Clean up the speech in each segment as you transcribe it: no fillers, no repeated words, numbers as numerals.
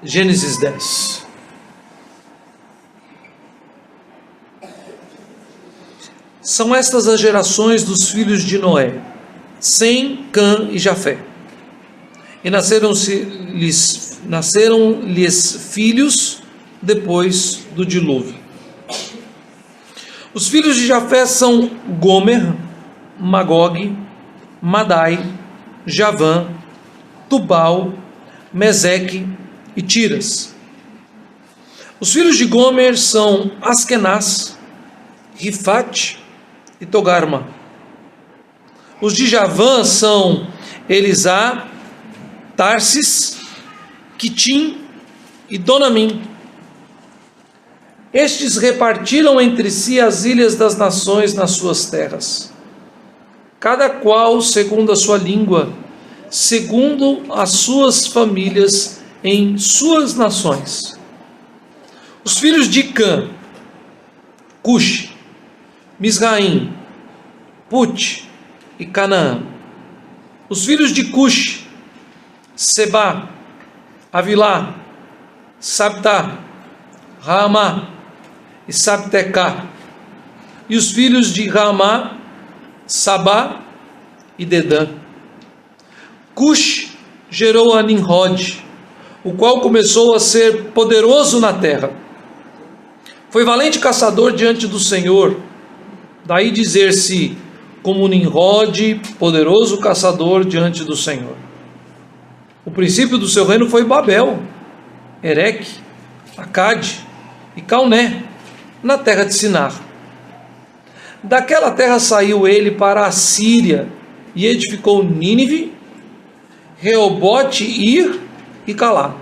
Gênesis 10. São estas as gerações dos filhos de Noé, Sem, Cã e Jafé. E nasceram-lhes filhos depois do dilúvio. Os filhos de Jafé são Gomer, Magog, Madai, Javã, Tubal, Meseque e Tiras. Os filhos de Gomer são Askenaz, Rifate e Togarma. Os de Javã são Elisá, Tarsis, Quitim e Donamim. Estes repartiram entre si as ilhas das nações nas suas terras, cada qual segundo a sua língua, segundo as suas famílias em suas nações. Os filhos de Cã, Cuxi, Misraim, Put e Canaã. Os filhos de Cuxi, Sebá, Avilá, Sabtá, Raamá e Sabtecá. E os filhos de Raamá, Sabá e Dedã. Cuxi gerou a Nimrod, o qual começou a ser poderoso na terra. Foi valente caçador diante do Senhor, daí dizer-se como Nimrod, poderoso caçador diante do Senhor. O princípio do seu reino foi Babel, Ereque, Acade e Calné, na terra de Sinar. Daquela terra saiu ele para a Síria e edificou Nínive, Reobote, Ir e Calá.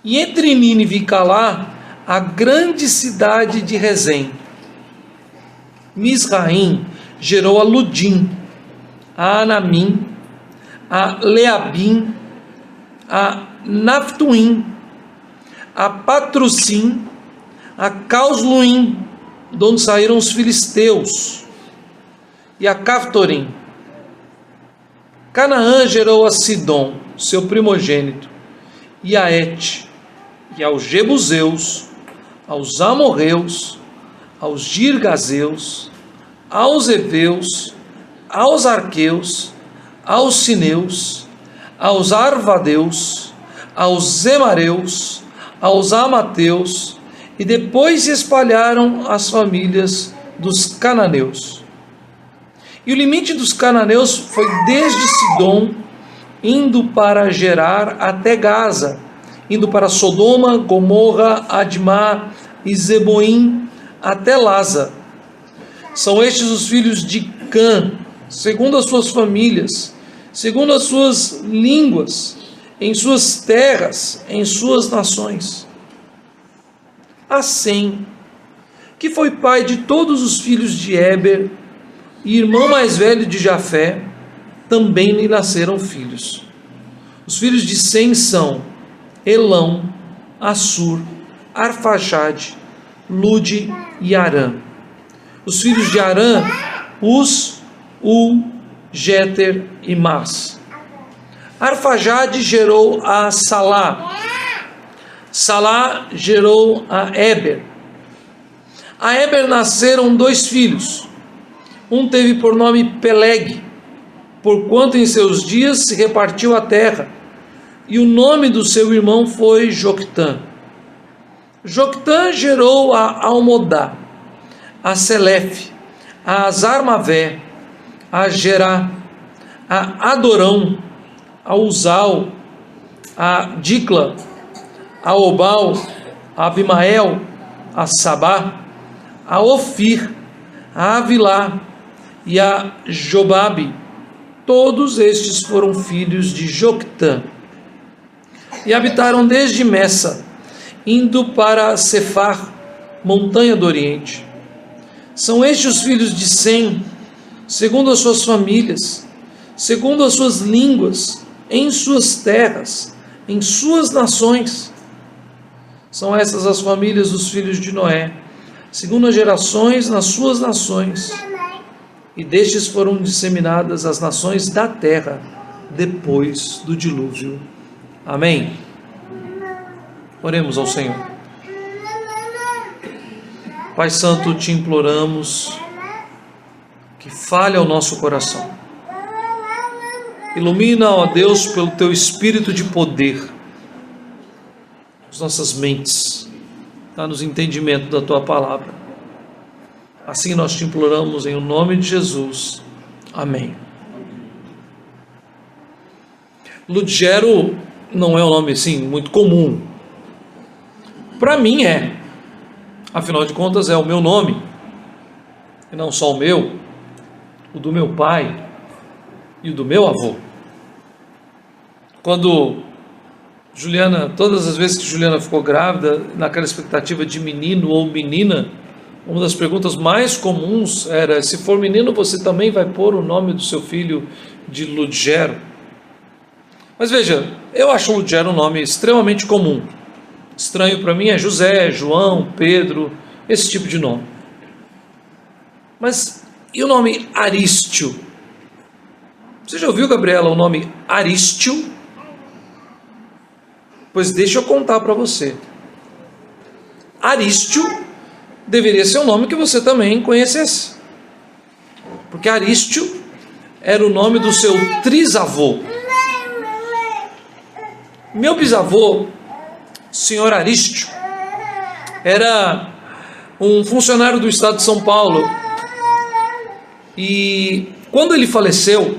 E entre Nínive e Calá, a grande cidade de Rezém. Misraim gerou a Ludim, a Anamim, a Leabim, a Naftuim, a Patrusim, a Causluim, de onde saíram os filisteus, e a Caftorim. Canaã gerou a Sidom, seu primogênito, e a Et, e aos Jebuseus, aos Amorreus, aos Girgazeus, aos Eveus, aos Arqueus, aos Sineus, aos Arvadeus, aos Zemareus, aos Amateus, e depois se espalharam as famílias dos cananeus. E o limite dos cananeus foi desde Sidom, indo para Gerar até Gaza, indo para Sodoma, Gomorra, Admá e Zeboim até Laza. São estes os filhos de Cã, segundo as suas famílias, segundo as suas línguas, em suas terras, em suas nações. A Sem, que foi pai de todos os filhos de Éber e irmão mais velho de Jafé, também lhe nasceram filhos. Os filhos de Sem são Elão, Assur, Arfaxade, Lude e Arã. Os filhos de Arã, Uz, Ul, Jéter e Mas. Arfaxade gerou a Salá. Salá gerou a Éber. A Éber nasceram 2 filhos. Um teve por nome Peleg, porquanto em seus dias se repartiu a terra, e o nome do seu irmão foi Joctã. Joctã gerou a Almodá, a Selefe, a Azarmavé, a Gerá, a Adorão, a Uzal, a Dicla, a Obal, a Abimael, a Sabá, a Ofir, a Avilá e a Jobabe. Todos estes foram filhos de Joctã. E habitaram desde Messa, indo para Cefar, montanha do Oriente. São estes os filhos de Sem, segundo as suas famílias, segundo as suas línguas, em suas terras, em suas nações. São essas as famílias dos filhos de Noé, segundo as gerações nas suas nações. E destes foram disseminadas as nações da terra, depois do dilúvio. Amém. Oremos ao Senhor. Pai Santo, te imploramos que fale ao nosso coração. Ilumina, ó Deus, pelo teu espírito de poder, as nossas mentes, dá-nos entendimento da tua palavra. Assim nós te imploramos em nome de Jesus. Amém. Ludgero não é um nome assim muito comum. Para mim é. Afinal de contas é o meu nome. E não só o meu, o do meu pai e o do meu avô. Quando Juliana, todas as vezes que Juliana ficou grávida, naquela expectativa de menino ou menina, uma das perguntas mais comuns era: se for menino, você também vai pôr o nome do seu filho de Ludgero? Mas veja, eu acho Ludgero um nome extremamente comum. Estranho para mim é José, João, Pedro, esse tipo de nome. Mas e o nome Arístio? Você já ouviu, Gabriela, o nome Arístio? Pois deixa eu contar para você. Arístio deveria ser um nome que você também conhecesse. Porque Arístio era o nome do seu trisavô. Meu bisavô, senhor Arístio, era um funcionário do estado de São Paulo. E quando ele faleceu,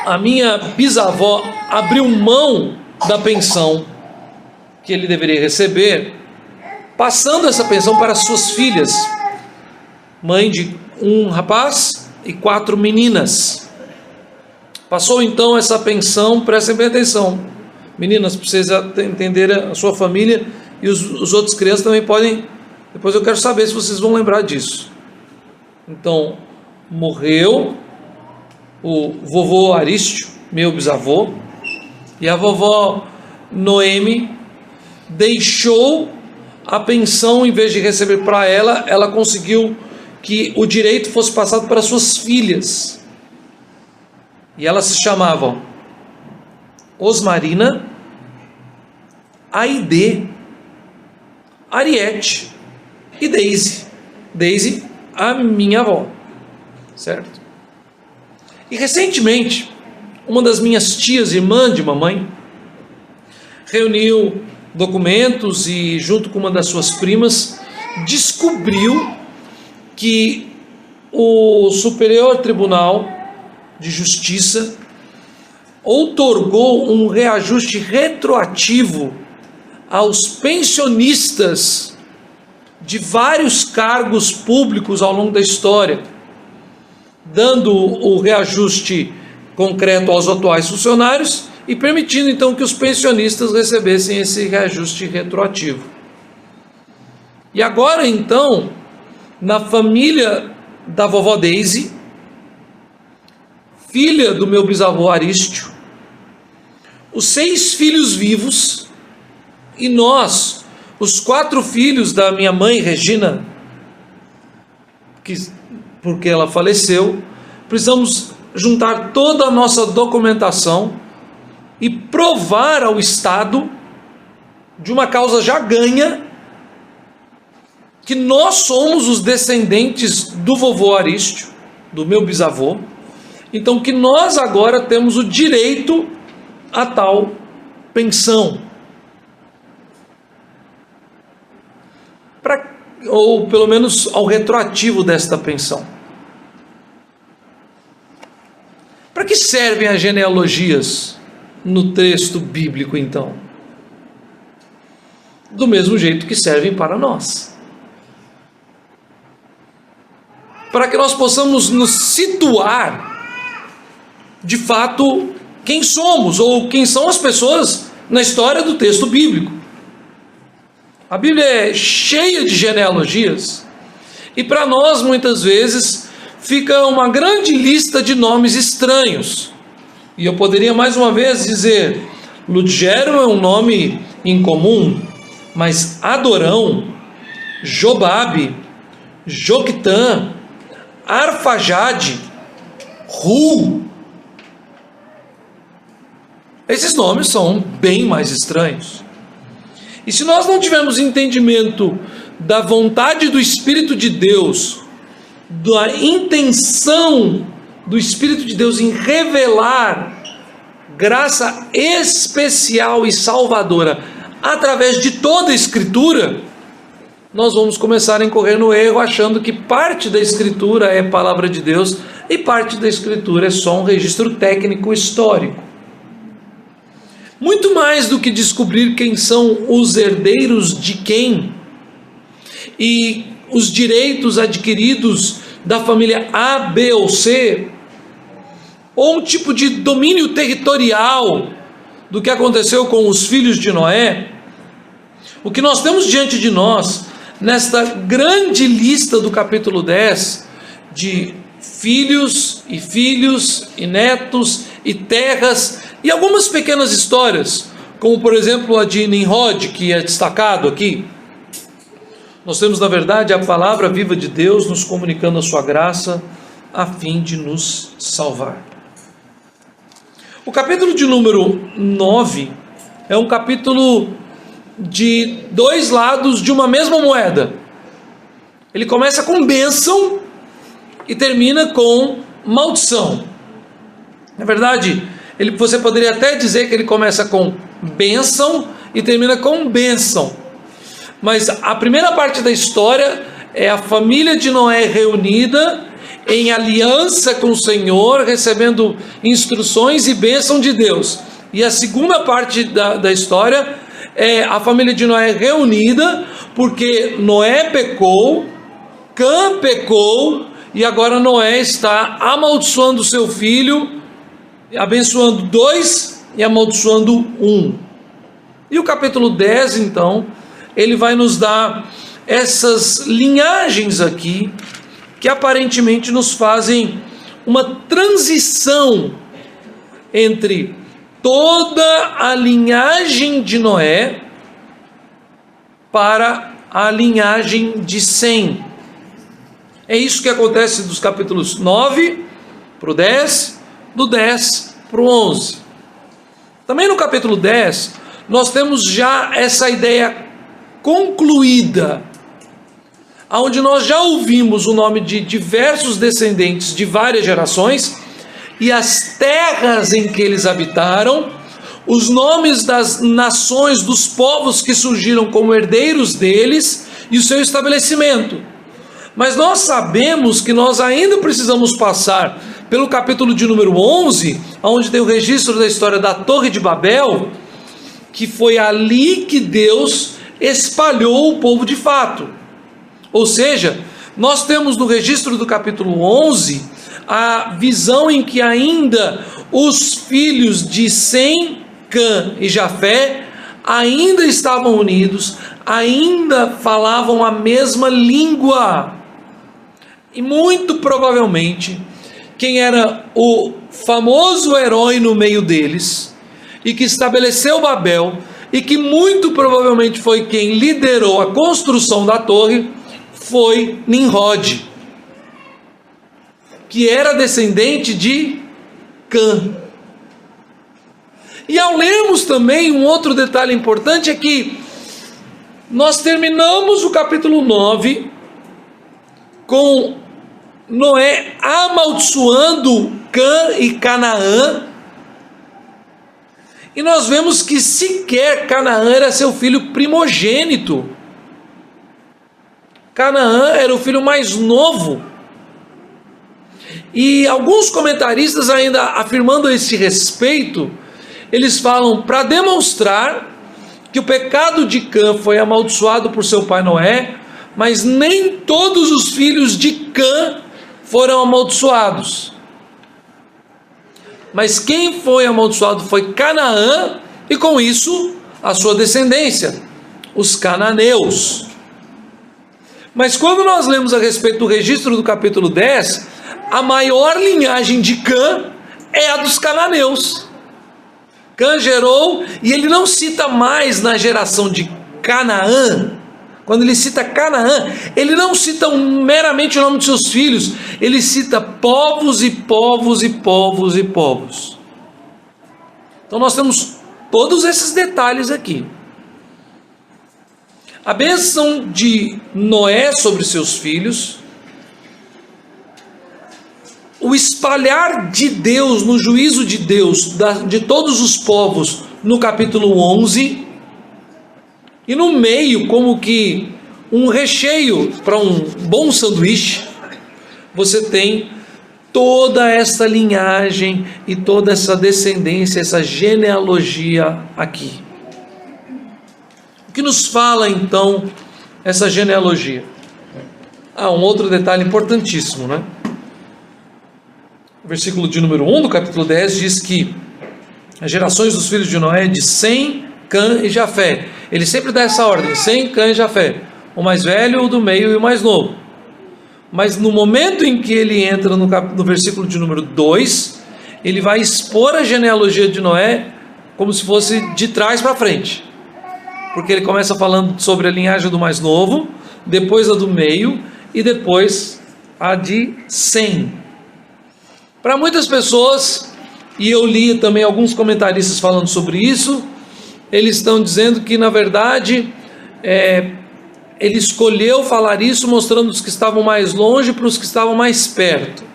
a minha bisavó abriu mão da pensão que ele deveria receber, passando essa pensão para suas filhas, mãe de um rapaz e 4 meninas. Passou então essa pensão, prestem bem atenção, meninas, precisa entender a sua família, e os outros crianças também podem, depois eu quero saber se vocês vão lembrar disso. Então, morreu o vovô Arístio, meu bisavô, e a vovó Noemi deixou a pensão, em vez de receber para ela, ela conseguiu que o direito fosse passado para suas filhas. E elas se chamavam Osmarina, Aide, Ariete e Daisy. Daisy, a minha avó, certo? E recentemente, uma das minhas tias, irmã de mamãe, reuniu documentos e, junto com uma das suas primas, descobriu que o Superior Tribunal de Justiça outorgou um reajuste retroativo aos pensionistas de vários cargos públicos ao longo da história, dando o reajuste concreto aos atuais funcionários e permitindo então que os pensionistas recebessem esse reajuste retroativo. E agora então, na família da vovó Daisy, filha do meu bisavô Arístio, os 6 filhos vivos e nós, os 4 filhos da minha mãe Regina, porque ela faleceu, precisamos juntar toda a nossa documentação e provar ao Estado, de uma causa já ganha, que nós somos os descendentes do vovô Arístio, do meu bisavô, então que nós agora temos o direito a tal pensão. Ou pelo menos ao retroativo desta pensão. Para que servem as genealogias no texto bíblico, então? Do mesmo jeito que servem para nós. Para que nós possamos nos situar, de fato, quem somos, ou quem são as pessoas na história do texto bíblico. A Bíblia é cheia de genealogias, e para nós, muitas vezes, fica uma grande lista de nomes estranhos. E eu poderia mais uma vez dizer, Ludgero é um nome incomum, mas Adorão, Jobabe, Joquitã, Arfajade, Ru, esses nomes são bem mais estranhos. E se nós não tivermos entendimento da vontade do Espírito de Deus, da intenção do Espírito de Deus em revelar graça especial e salvadora através de toda a Escritura, nós vamos começar a incorrer no erro achando que parte da Escritura é palavra de Deus e parte da Escritura é só um registro técnico histórico. Muito mais do que descobrir quem são os herdeiros de quem e os direitos adquiridos da família A, B ou C, ou um tipo de domínio territorial do que aconteceu com os filhos de Noé, o que nós temos diante de nós, nesta grande lista do capítulo 10, de filhos e netos e terras, e algumas pequenas histórias, como por exemplo a de Nimrod, que é destacado aqui. Nós temos na verdade a palavra viva de Deus nos comunicando a sua graça, a fim de nos salvar. O capítulo de número 9 é um capítulo de dois lados de uma mesma moeda. Ele começa com bênção e termina com maldição. Na verdade, você poderia até dizer que ele começa com bênção e termina com bênção. Mas a primeira parte da história é a família de Noé reunida em aliança com o Senhor, recebendo instruções e bênção de Deus. E a segunda parte da história é a família de Noé reunida, porque Noé pecou, Cã pecou, e agora Noé está amaldiçoando seu filho, abençoando 2 e amaldiçoando 1. E o capítulo 10, então, ele vai nos dar essas linhagens aqui, que aparentemente nos fazem uma transição entre toda a linhagem de Noé para a linhagem de Sem. É isso que acontece dos capítulos 9 para o 10, do 10 para o 11. Também no capítulo 10, nós temos já essa ideia concluída, onde nós já ouvimos o nome de diversos descendentes de várias gerações e as terras em que eles habitaram, os nomes das nações, dos povos que surgiram como herdeiros deles e o seu estabelecimento. Mas nós sabemos que nós ainda precisamos passar pelo capítulo de número 11, onde tem o registro da história da Torre de Babel, que foi ali que Deus espalhou o povo de fato. Ou seja, nós temos no registro do capítulo 11 a visão em que ainda os filhos de Sem, Cã e Jafé ainda estavam unidos, ainda falavam a mesma língua. E muito provavelmente, quem era o famoso herói no meio deles, e que estabeleceu Babel, e que muito provavelmente foi quem liderou a construção da torre, foi Nimrod, que era descendente de Cã. E ao lermos também, um outro detalhe importante é que nós terminamos o capítulo 9 com Noé amaldiçoando Cã e Canaã, e nós vemos que sequer Canaã era seu filho primogênito. Canaã era o filho mais novo. E alguns comentaristas ainda afirmando a esse respeito, eles falam para demonstrar que o pecado de Cã foi amaldiçoado por seu pai Noé, mas nem todos os filhos de Cã foram amaldiçoados. Mas quem foi amaldiçoado foi Canaã, e com isso a sua descendência, os cananeus. Mas quando nós lemos a respeito do registro do capítulo 10, a maior linhagem de Cã é a dos cananeus. Cã gerou, e ele não cita mais na geração de Canaã. Quando ele cita Canaã, ele não cita meramente o nome de seus filhos, ele cita povos e povos e povos e povos. Então nós temos todos esses detalhes aqui. A bênção de Noé sobre seus filhos, o espalhar de Deus, no juízo de Deus, de todos os povos, no capítulo 11, e no meio, como que um recheio para um bom sanduíche, você tem toda essa linhagem e toda essa descendência, essa genealogia aqui. O que nos fala então essa genealogia? Um outro detalhe importantíssimo, né? O versículo de número 1 do capítulo 10 diz que as gerações dos filhos de Noé de Sem, Cã e Jafé. Ele sempre dá essa ordem: Sem, Cã e Jafé. O mais velho, o do meio e o mais novo. Mas no momento em que ele entra no versículo de número 2, ele vai expor a genealogia de Noé como se fosse de trás para frente. Porque ele começa falando sobre a linhagem do mais novo, depois a do meio e depois a de Sem. Para muitas pessoas, e eu li também alguns comentaristas falando sobre isso, eles estão dizendo que na verdade ele escolheu falar isso mostrando os que estavam mais longe para os que estavam mais perto.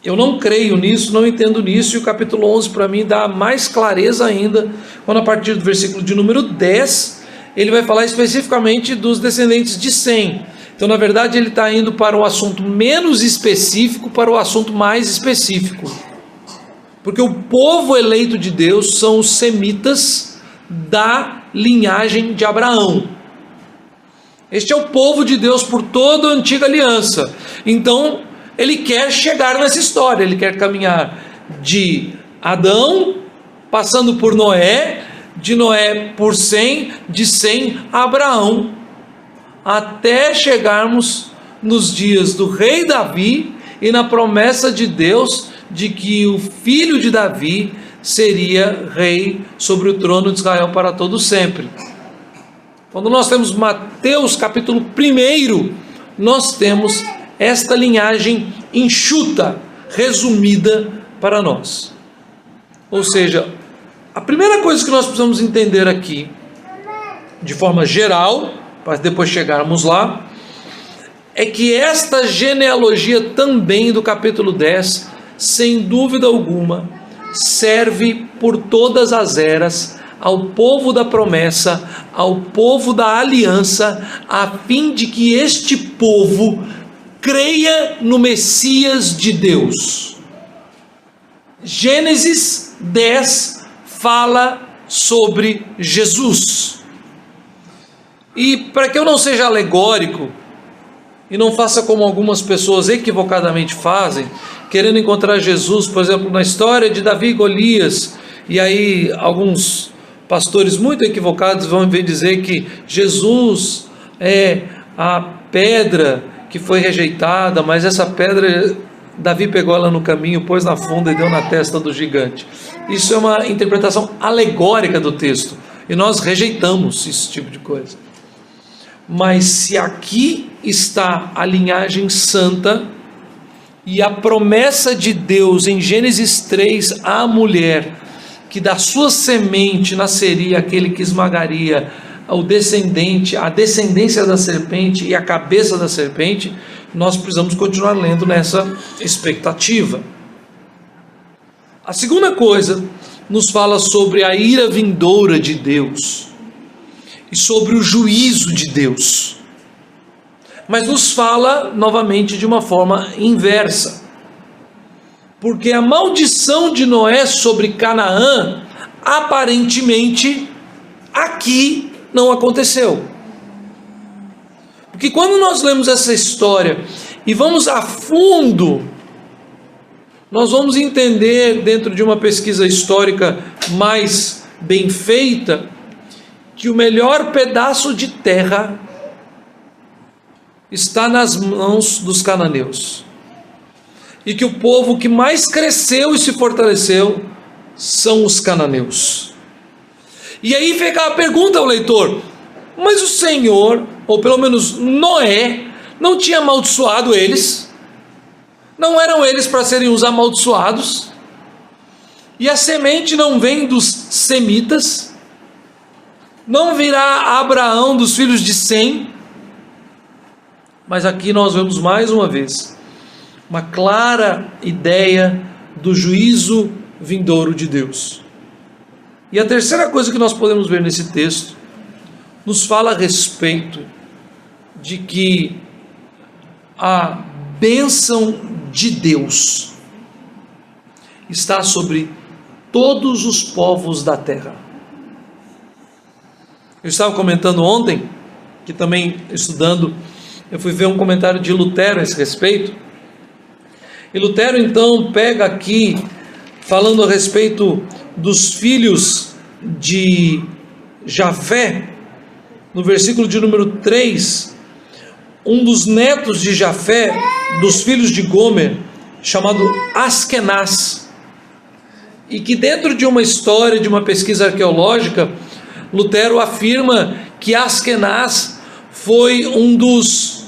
Eu não creio nisso, não entendo nisso, e o capítulo 11 para mim dá mais clareza ainda, quando a partir do versículo de número 10, ele vai falar especificamente dos descendentes de Sem. Então na verdade ele está indo para o assunto menos específico, para o assunto mais específico. Porque o povo eleito de Deus são os semitas da linhagem de Abraão. Este é o povo de Deus por toda a antiga aliança. Então ele quer chegar nessa história, ele quer caminhar de Adão, passando por Noé, de Noé por Sem, de Sem a Abraão, até chegarmos nos dias do rei Davi e na promessa de Deus de que o filho de Davi seria rei sobre o trono de Israel para todo sempre. Quando nós temos Mateus capítulo 1, nós temos esta linhagem enxuta, resumida para nós. Ou seja, a primeira coisa que nós precisamos entender aqui, de forma geral, para depois chegarmos lá, é que esta genealogia também do capítulo 10, sem dúvida alguma, serve por todas as eras ao povo da promessa, ao povo da aliança, a fim de que este povo creia no Messias de Deus. Gênesis 10 fala sobre Jesus. E para que eu não seja alegórico e não faça como algumas pessoas equivocadamente fazem, querendo encontrar Jesus, por exemplo, na história de Davi e Golias, e aí alguns pastores muito equivocados vão dizer que Jesus é a pedra que foi rejeitada, mas essa pedra Davi pegou ela no caminho, pôs na funda e deu na testa do gigante. Isso é uma interpretação alegórica do texto, e nós rejeitamos esse tipo de coisa. Mas se aqui está a linhagem santa e a promessa de Deus em Gênesis 3 à mulher, que da sua semente nasceria aquele que esmagaria o descendente, a descendência da serpente e a cabeça da serpente, nós precisamos continuar lendo nessa expectativa. A segunda coisa nos fala sobre a ira vindoura de Deus e sobre o juízo de Deus, mas nos fala novamente de uma forma inversa, porque a maldição de Noé sobre Canaã aparentemente aqui não aconteceu. Porque quando nós lemos essa história e vamos a fundo, nós vamos entender, dentro de uma pesquisa histórica mais bem feita, que o melhor pedaço de terra está nas mãos dos cananeus, e que o povo que mais cresceu e se fortaleceu são os cananeus. E aí fica a pergunta ao leitor: mas o Senhor, ou pelo menos Noé, não tinha amaldiçoado eles? Não eram eles para serem os amaldiçoados? E a semente não vem dos semitas? Não virá Abraão dos filhos de Sem. Mas aqui nós vemos mais uma vez uma clara ideia do juízo vindouro de Deus. E a terceira coisa que nós podemos ver nesse texto nos fala a respeito de que a bênção de Deus está sobre todos os povos da terra. Eu estava comentando ontem, que também estudando, eu fui ver um comentário de Lutero a esse respeito, e Lutero então pega aqui, falando a respeito dos filhos de Jafé, no versículo de número 3, um dos netos de Jafé, dos filhos de Gomer, chamado Askenaz, e que dentro de uma história, de uma pesquisa arqueológica, Lutero afirma que Askenaz foi um dos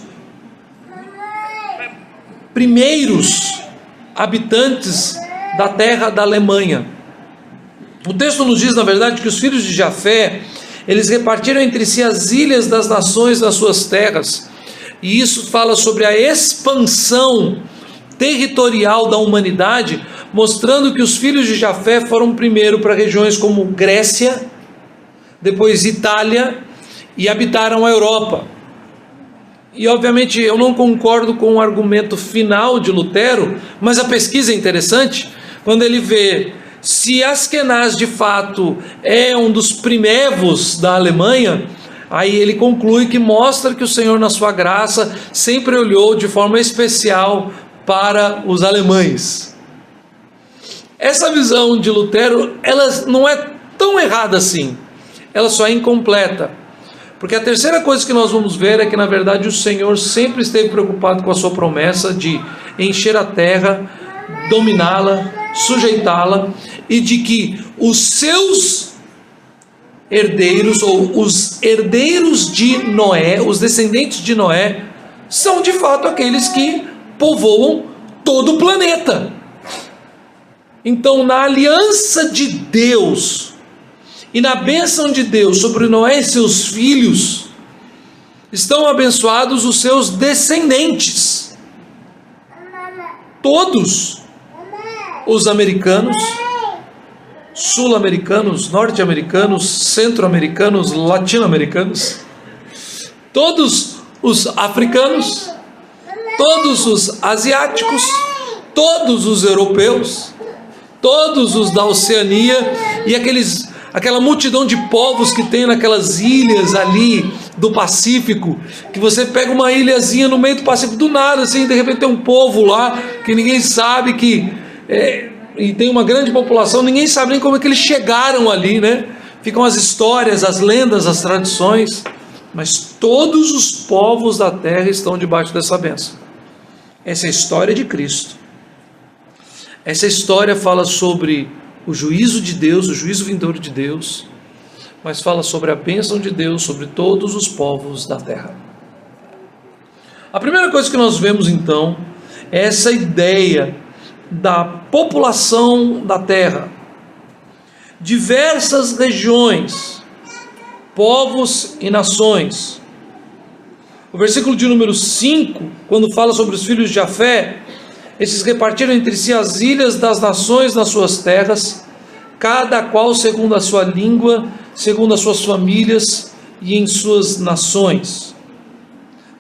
primeiros habitantes da terra da Alemanha. O texto nos diz, na verdade, que os filhos de Jafé, eles repartiram entre si as ilhas das nações nas suas terras, e isso fala sobre a expansão territorial da humanidade, mostrando que os filhos de Jafé foram primeiro para regiões como Grécia, depois Itália, e habitaram a Europa. E obviamente eu não concordo com o argumento final de Lutero, mas a pesquisa é interessante, quando ele vê se Askenaz de fato é um dos primevos da Alemanha, aí ele conclui que mostra que o Senhor, na sua graça, sempre olhou de forma especial para os alemães. Essa visão de Lutero, ela não é tão errada assim, ela só é incompleta, porque a terceira coisa que nós vamos ver é que, na verdade, o Senhor sempre esteve preocupado com a sua promessa de encher a terra, dominá-la, sujeitá-la, e de que os seus herdeiros, ou os herdeiros de Noé, os descendentes de Noé, são de fato aqueles que povoam todo o planeta. Então, na aliança de Deus e na bênção de Deus sobre Noé e seus filhos, estão abençoados os seus descendentes, todos os americanos, sul-americanos, norte-americanos, centro-americanos, latino-americanos, todos os africanos, todos os asiáticos, todos os europeus, todos os da Oceania e aquela multidão de povos que tem naquelas ilhas ali do Pacífico, que você pega uma ilhazinha no meio do Pacífico, do nada assim, de repente tem um povo lá, que ninguém sabe e tem uma grande população, ninguém sabe nem como é que eles chegaram ali, né? Ficam as histórias, as lendas, as tradições, mas todos os povos da terra estão debaixo dessa bênção. Essa é a história de Cristo. Essa história fala sobre o juízo de Deus, o juízo vindouro de Deus, mas fala sobre a bênção de Deus sobre todos os povos da terra. A primeira coisa que nós vemos então é essa ideia da população da terra, diversas regiões, povos e nações. O versículo de número 5, quando fala sobre os filhos de Jafé, esses repartiram entre si as ilhas das nações nas suas terras, cada qual segundo a sua língua, segundo as suas famílias e em suas nações.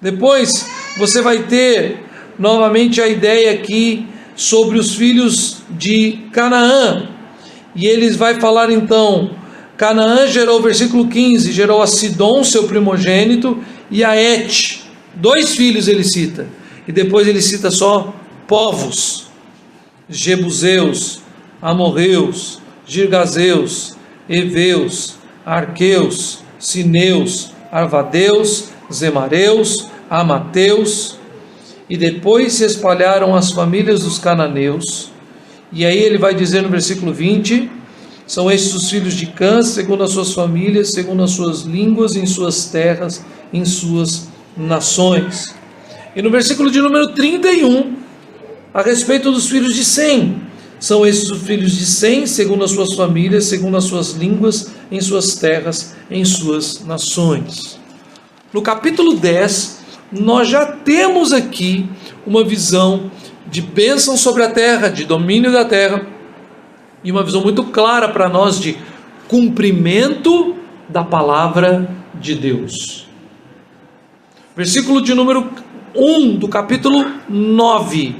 Depois você vai ter novamente a ideia aqui sobre os filhos de Canaã, e eles vai falar então, Canaã gerou, versículo 15, gerou a Sidom, seu primogênito, e a Et, 2 filhos ele cita, e depois ele cita só povos, Jebuseus, Amorreus, Girgazeus, Eveus, Arqueus, Sineus, Arvadeus, Zemareus, Amateus, e depois se espalharam as famílias dos cananeus, e aí ele vai dizer no versículo 20, são estes os filhos de Cã, segundo as suas famílias, segundo as suas línguas, em suas terras, em suas nações. E no versículo de número 31, a respeito dos filhos de Sem, São esses os filhos de Sem, segundo as suas famílias, segundo as suas línguas, em suas terras, em suas nações. No capítulo 10, nós já temos aqui uma visão de bênção sobre a terra, de domínio da terra, e uma visão muito clara para nós de cumprimento da palavra de Deus. Versículo de número 1 do capítulo 9.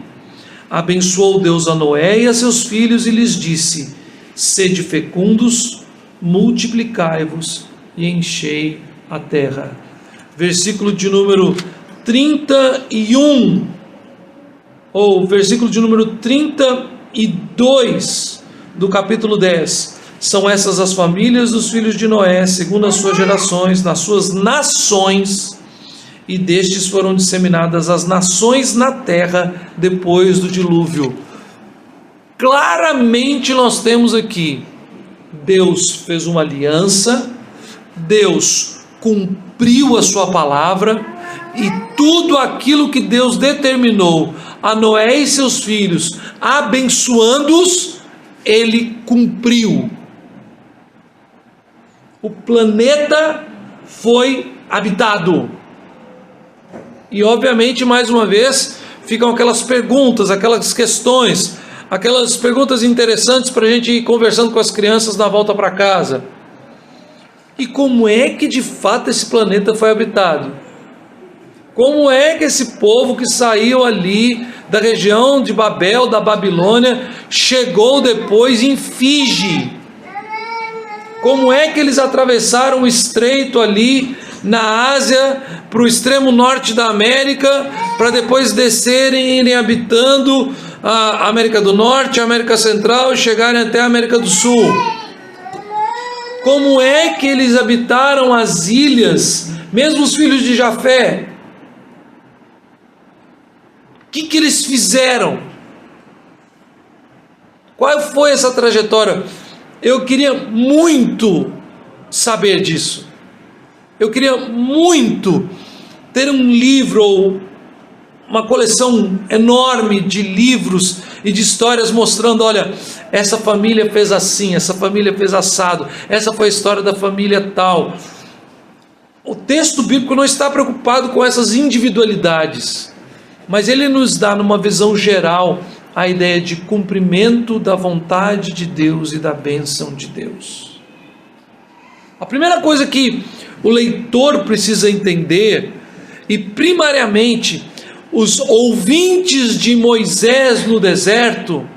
Abençoou Deus a Noé e a seus filhos e lhes disse: sede fecundos, multiplicai-vos e enchei a terra. Versículo de número 31, ou versículo de número 32 do capítulo 10. São essas as famílias dos filhos de Noé, segundo as suas gerações, nas suas nações, e destes foram disseminadas as nações na terra depois do dilúvio. Claramente nós temos aqui, Deus fez uma aliança, Deus cumpriu a sua palavra, e tudo aquilo que Deus determinou a Noé e seus filhos, abençoando-os, ele cumpriu. O planeta foi habitado. E obviamente, mais uma vez, ficam aquelas perguntas, aquelas questões, aquelas perguntas interessantes para a gente ir conversando com as crianças na volta para casa. E como é que de fato esse planeta foi habitado? Como é que esse povo que saiu ali da região de Babel, da Babilônia, chegou depois em Fiji? Como é que eles atravessaram o estreito ali na Ásia, para o extremo norte da América, para depois descerem e irem habitando a América do Norte, a América Central e chegarem até a América do Sul? Como é que eles habitaram as ilhas, mesmo os filhos de Jafé? O que eles fizeram? Qual foi essa trajetória? Eu queria muito saber disso. Eu queria muito ter um livro ou uma coleção enorme de livros e de histórias mostrando, olha, essa família fez assim, essa família fez assado, essa foi a história da família tal. O texto bíblico não está preocupado com essas individualidades, mas ele nos dá numa visão geral a ideia de cumprimento da vontade de Deus e da bênção de Deus. A primeira coisa que o leitor precisa entender, e primariamente os ouvintes de Moisés no deserto,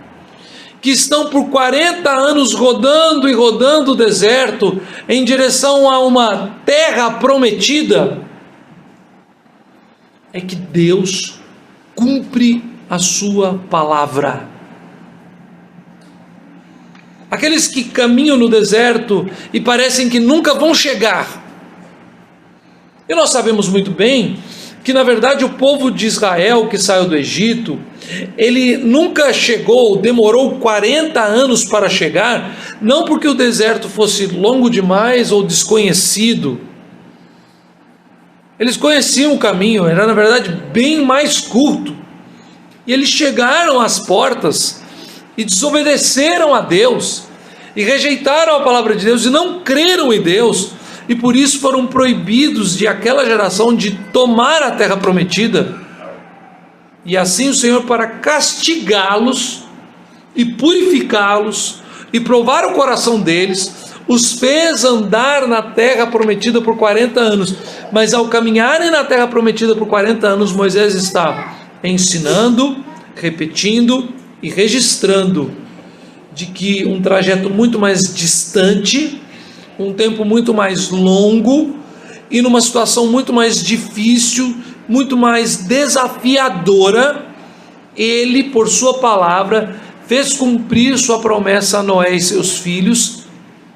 que estão por 40 anos rodando e rodando o deserto em direção a uma terra prometida, é que Deus cumpre a sua palavra. Aqueles que caminham no deserto e parecem que nunca vão chegar. E nós sabemos muito bem que na verdade o povo de Israel que saiu do Egito, ele nunca chegou, demorou 40 anos para chegar, não porque o deserto fosse longo demais ou desconhecido. Eles conheciam o caminho, era na verdade bem mais curto. E eles chegaram às portas e desobedeceram a Deus, e rejeitaram a palavra de Deus, e não creram em Deus, e por isso foram proibidos de aquela geração de tomar a terra prometida. E assim o Senhor, para castigá-los e purificá-los e provar o coração deles, os fez andar na terra prometida por 40 anos. Mas ao caminharem na terra prometida por 40 anos, Moisés está ensinando, repetindo e registrando de que um trajeto muito mais distante, um tempo muito mais longo e numa situação muito mais difícil, muito mais desafiadora, ele, por sua palavra, fez cumprir sua promessa a Noé e seus filhos,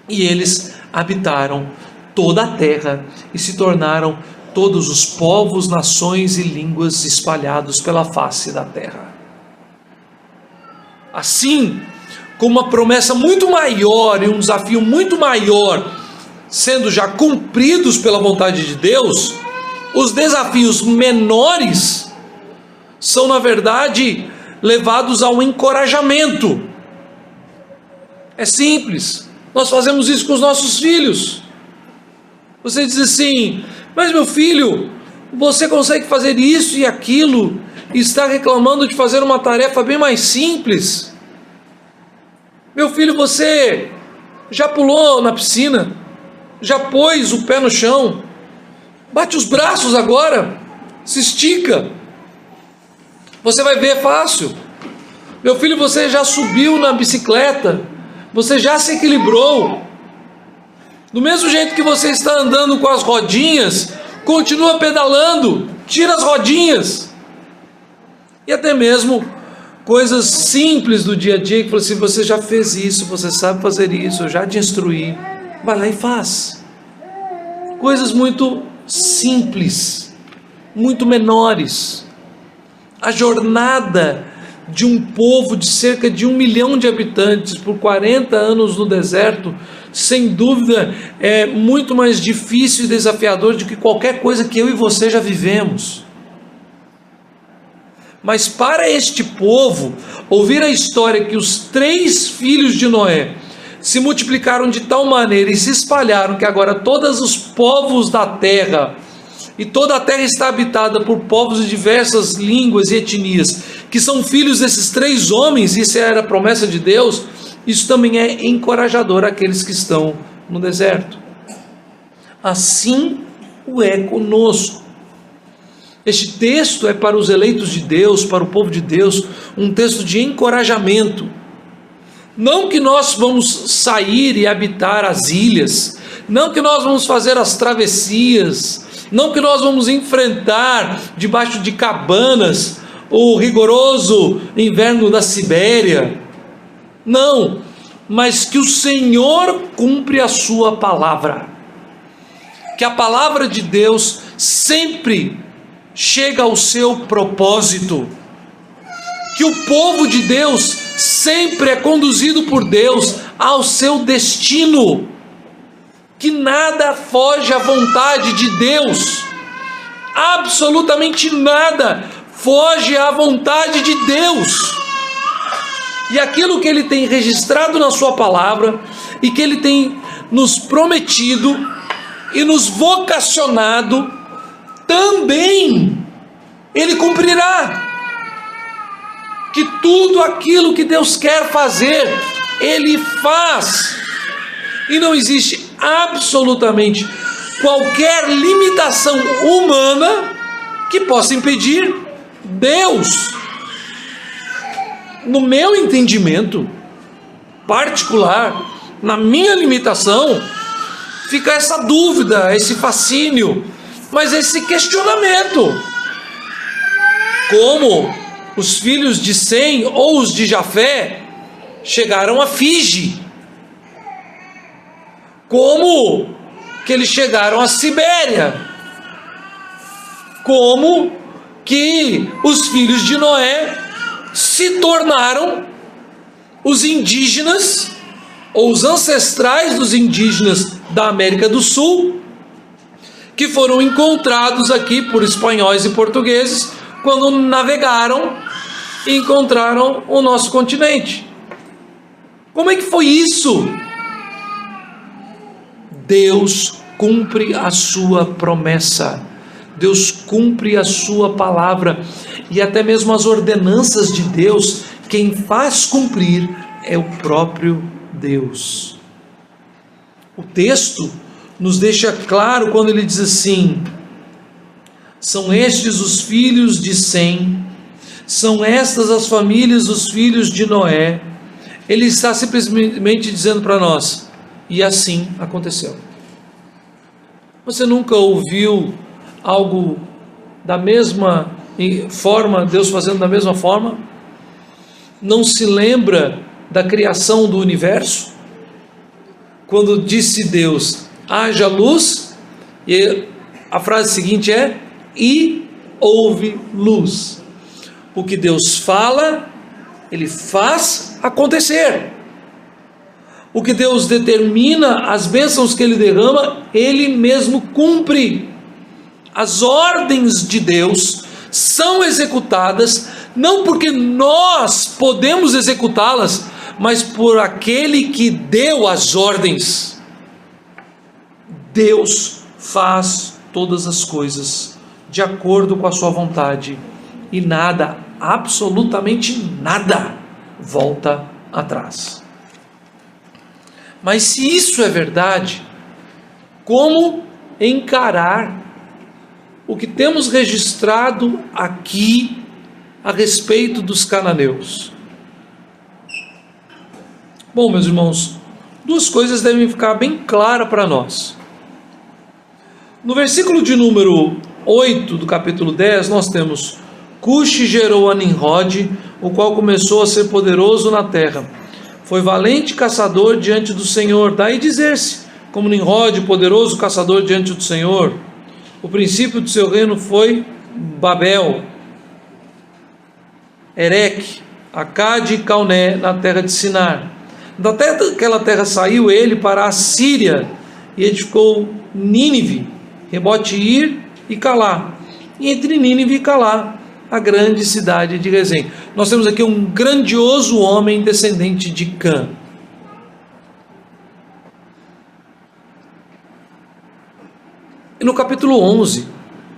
e eles habitaram toda a terra e se tornaram todos os povos, nações e línguas espalhados pela face da terra. Assim, com uma promessa muito maior e um desafio muito maior sendo já cumpridos pela vontade de Deus, os desafios menores são na verdade levados ao encorajamento. É simples. Nós fazemos isso com os nossos filhos. Você diz assim: mas meu filho, você consegue fazer isso e aquilo e está reclamando de fazer uma tarefa bem mais simples. Meu filho, você já pulou na piscina? Já pôs o pé no chão? Bate os braços agora, se estica. Você vai ver, é fácil. Meu filho, você já subiu na bicicleta? Você já se equilibrou? Do mesmo jeito que você está andando com as rodinhas, continua pedalando, tira as rodinhas. E até mesmo coisas simples do dia a dia, que assim, você já fez isso, você sabe fazer isso, eu já te instruí, vai lá e faz. Coisas muito simples, muito menores. A jornada de um povo de cerca de 1 milhão de habitantes por 40 anos no deserto, sem dúvida, é muito mais difícil e desafiador do que qualquer coisa que eu e você já vivemos. Mas para este povo, ouvir a história que os 3 filhos de Noé se multiplicaram de tal maneira e se espalharam que agora todos os povos da terra, e toda a terra está habitada por povos de diversas línguas e etnias, que são filhos desses 3 homens, isso era a promessa de Deus, isso também é encorajador àqueles que estão no deserto. Assim o é conosco. Este texto é para os eleitos de Deus, para o povo de Deus, um texto de encorajamento. Não que nós vamos sair e habitar as ilhas, não que nós vamos fazer as travessias, não que nós vamos enfrentar debaixo de cabanas o rigoroso inverno da Sibéria. Não, mas que o Senhor cumpre a sua palavra. Que a palavra de Deus sempre chega ao seu propósito, que o povo de Deus sempre é conduzido por Deus ao seu destino, que nada foge à vontade de Deus, absolutamente nada foge à vontade de Deus, e aquilo que Ele tem registrado na sua palavra, e que Ele tem nos prometido, e nos vocacionado, também Ele cumprirá. Que tudo aquilo que Deus quer fazer, Ele faz, e não existe absolutamente qualquer limitação humana que possa impedir Deus. No meu entendimento particular, na minha limitação, fica essa dúvida, esse fascínio, mas esse questionamento: como os filhos de Sem ou os de Jafé chegaram a Fiji? Como que eles chegaram à Sibéria? Como que os filhos de Noé se tornaram os indígenas, ou os ancestrais dos indígenas da América do Sul, que foram encontrados aqui por espanhóis e portugueses quando navegaram e encontraram o nosso continente? Como é que foi isso? Deus cumpre a sua promessa, Deus cumpre a sua palavra, e até mesmo as ordenanças de Deus, quem faz cumprir é o próprio Deus. O texto nos deixa claro quando ele diz assim: são estes os filhos de Sem, são estas as famílias dos filhos de Noé. Ele está simplesmente dizendo para nós: e assim aconteceu. Você nunca ouviu algo da mesma forma, Deus fazendo da mesma forma? Não se lembra da criação do universo? Quando disse Deus: haja luz, e a frase seguinte é: e houve luz. O que Deus fala, Ele faz acontecer. O que Deus determina, as bênçãos que Ele derrama, Ele mesmo cumpre. As ordens de Deus são executadas, não porque nós podemos executá-las, mas por aquele que deu as ordens. Deus faz todas as coisas de acordo com a sua vontade, e nada, absolutamente nada, volta atrás. Mas se isso é verdade, como encarar o que temos registrado aqui a respeito dos cananeus? Bom, meus irmãos, duas coisas devem ficar bem claras para nós. No versículo de número 8 do capítulo 10, nós temos: Cuxi gerou a Nimrod, o qual começou a ser poderoso na terra. Foi valente caçador diante do Senhor. Daí dizer-se, como Nimrod, poderoso caçador diante do Senhor. O princípio do seu reino foi Babel, Ereque, Acade e Calné, na terra de Sinar. Daquela terra saiu ele para a Síria e edificou Nínive, Rebote-Ir e Calá. E entre Nínive e Calá, a grande cidade de Rezém. Nós temos aqui um grandioso homem descendente de Cã. E no capítulo 11,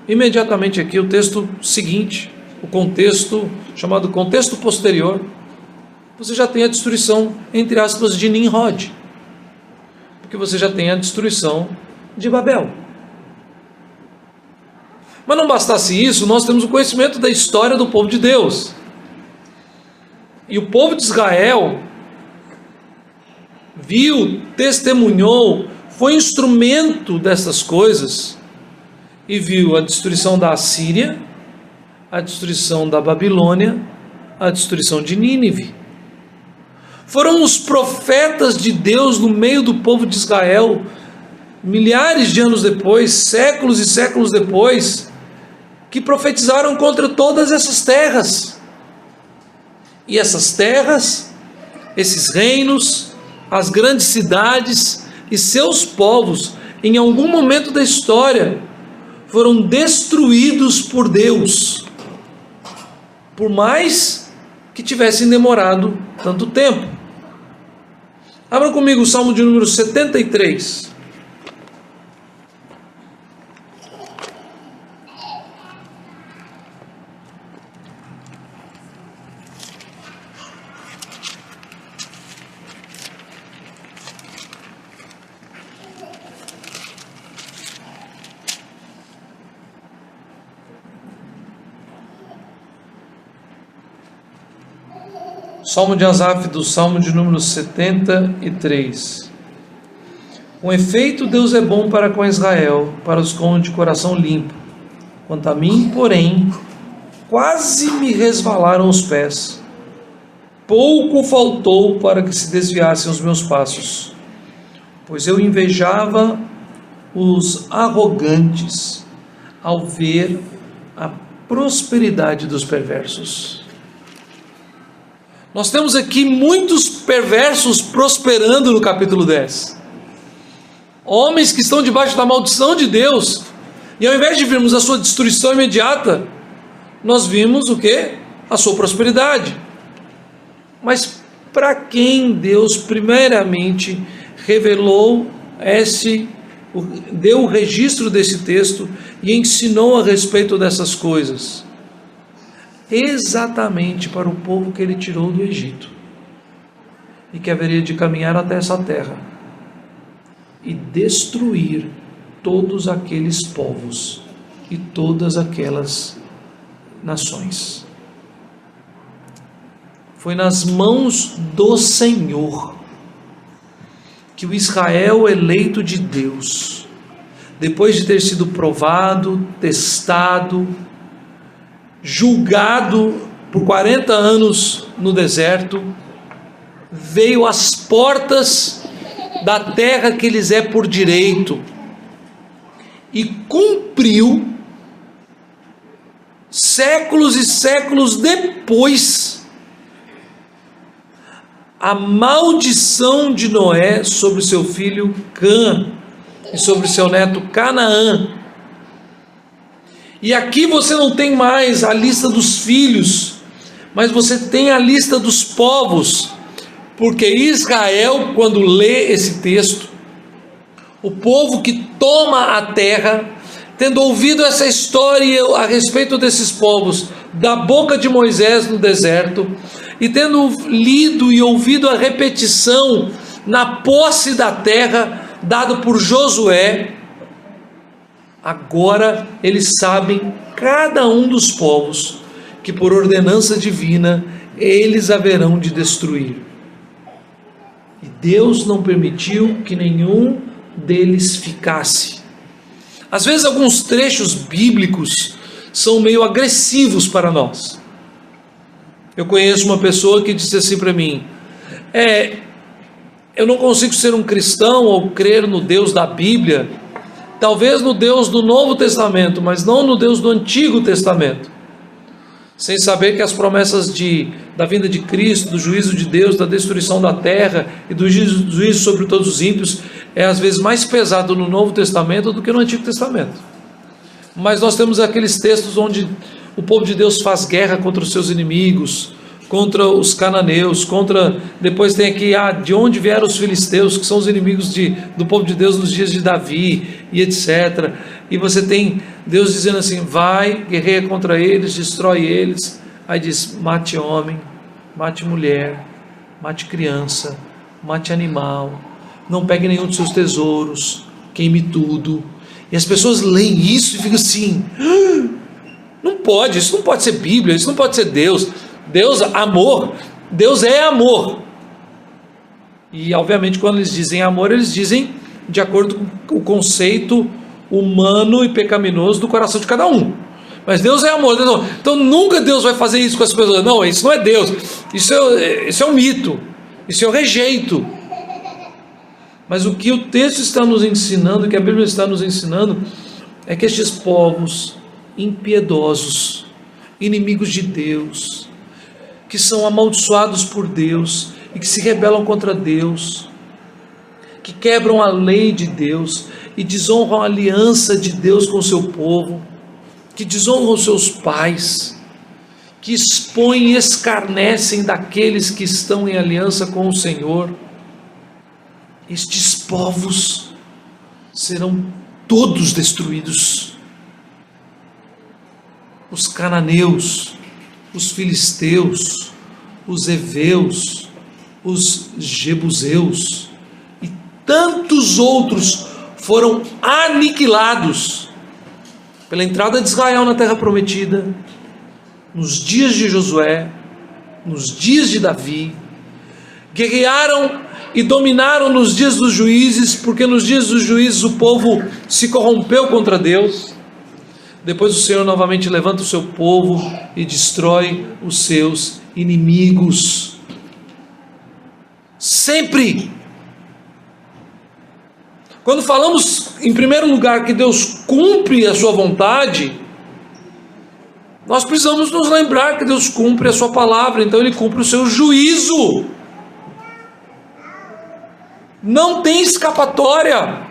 imediatamente aqui, o texto seguinte, o contexto, chamado contexto posterior, você já tem a destruição, entre aspas, de Nimrod, porque você já tem a destruição de Babel. Mas não bastasse isso, nós temos o conhecimento da história do povo de Deus. E o povo de Israel viu, testemunhou, foi instrumento dessas coisas, e viu a destruição da Assíria, a destruição da Babilônia, a destruição de Nínive. Foram os profetas de Deus no meio do povo de Israel, milhares de anos depois, séculos e séculos depois, que profetizaram contra todas essas terras. E essas terras, esses reinos, as grandes cidades e seus povos, em algum momento da história, foram destruídos por Deus, por mais que tivessem demorado tanto tempo. Abra comigo o Salmo de número 73. Salmo de Asaf, do Salmo de número 73. Com efeito, Deus é bom para com Israel, para os com de coração limpo. Quanto a mim, porém, quase me resvalaram os pés. Pouco faltou para que se desviassem os meus passos, pois eu invejava os arrogantes ao ver a prosperidade dos perversos. Nós temos aqui muitos perversos prosperando no capítulo 10. Homens que estão debaixo da maldição de Deus. E ao invés de vermos a sua destruição imediata, nós vimos o quê? A sua prosperidade. Mas para quem Deus primeiramente revelou deu o registro desse texto e ensinou a respeito dessas coisas? Exatamente para o povo que ele tirou do Egito e que haveria de caminhar até essa terra e destruir todos aqueles povos e todas aquelas nações. Foi nas mãos do Senhor que o Israel eleito de Deus, depois de ter sido provado, testado, julgado por 40 anos no deserto, veio às portas da terra que lhes é por direito e cumpriu, séculos e séculos depois, a maldição de Noé sobre seu filho Cã e sobre seu neto Canaã. E aqui você não tem mais a lista dos filhos, mas você tem a lista dos povos, Porque Israel, quando lê esse texto, o povo que toma a terra, tendo ouvido essa história a respeito desses povos, da boca de Moisés no deserto, e tendo lido e ouvido a repetição na posse da terra, dado por Josué, agora eles sabem, cada um dos povos, que por ordenança divina, eles haverão de destruir. E Deus não permitiu que nenhum deles ficasse. Às vezes alguns trechos bíblicos são meio agressivos para nós. Eu conheço uma pessoa que disse assim para mim: eu não consigo ser um cristão ou crer no Deus da Bíblia, talvez no Deus do Novo Testamento, mas não no Deus do Antigo Testamento, sem saber que as promessas da vinda de Cristo, do juízo de Deus, da destruição da terra e do juízo sobre todos os ímpios, é às vezes mais pesado no Novo Testamento do que no Antigo Testamento. Mas nós temos aqueles textos onde o povo de Deus faz guerra contra os seus inimigos, contra os cananeus, depois tem aqui, de onde vieram os filisteus, que são os inimigos do povo de Deus nos dias de Davi, e etc. E você tem Deus dizendo assim: vai, guerreia contra eles, destrói eles. Aí diz: mate homem, mate mulher, mate criança, mate animal, não pegue nenhum dos seus tesouros, queime tudo. E as pessoas leem isso e ficam assim: não pode, isso não pode ser Bíblia, isso não pode ser Deus. Deus, amor, Deus é amor. E obviamente quando eles dizem amor, eles dizem de acordo com o conceito humano e pecaminoso do coração de cada um. Mas Deus é amor. Então nunca Deus vai fazer isso com as pessoas. Não, isso não é Deus, isso é um mito, isso eu rejeito. Mas o que o texto está nos ensinando, o que a Bíblia está nos ensinando, é que estes povos impiedosos, inimigos de Deus, que são amaldiçoados por Deus e que se rebelam contra Deus, que quebram a lei de Deus e desonram a aliança de Deus com o seu povo, que desonram os seus pais, que expõem e escarnecem daqueles que estão em aliança com o Senhor. Estes povos serão todos destruídos. Os cananeus, os filisteus, os heveus, os jebuseus e tantos outros foram aniquilados pela entrada de Israel na terra prometida, nos dias de Josué, nos dias de Davi. Guerrearam e dominaram nos dias dos juízes, porque nos dias dos juízes o povo se corrompeu contra Deus. Depois o Senhor novamente levanta o seu povo e destrói os seus inimigos. Sempre. Quando falamos em primeiro lugar que Deus cumpre a sua vontade, nós precisamos nos lembrar que Deus cumpre a sua palavra, então Ele cumpre o seu juízo. Não tem escapatória.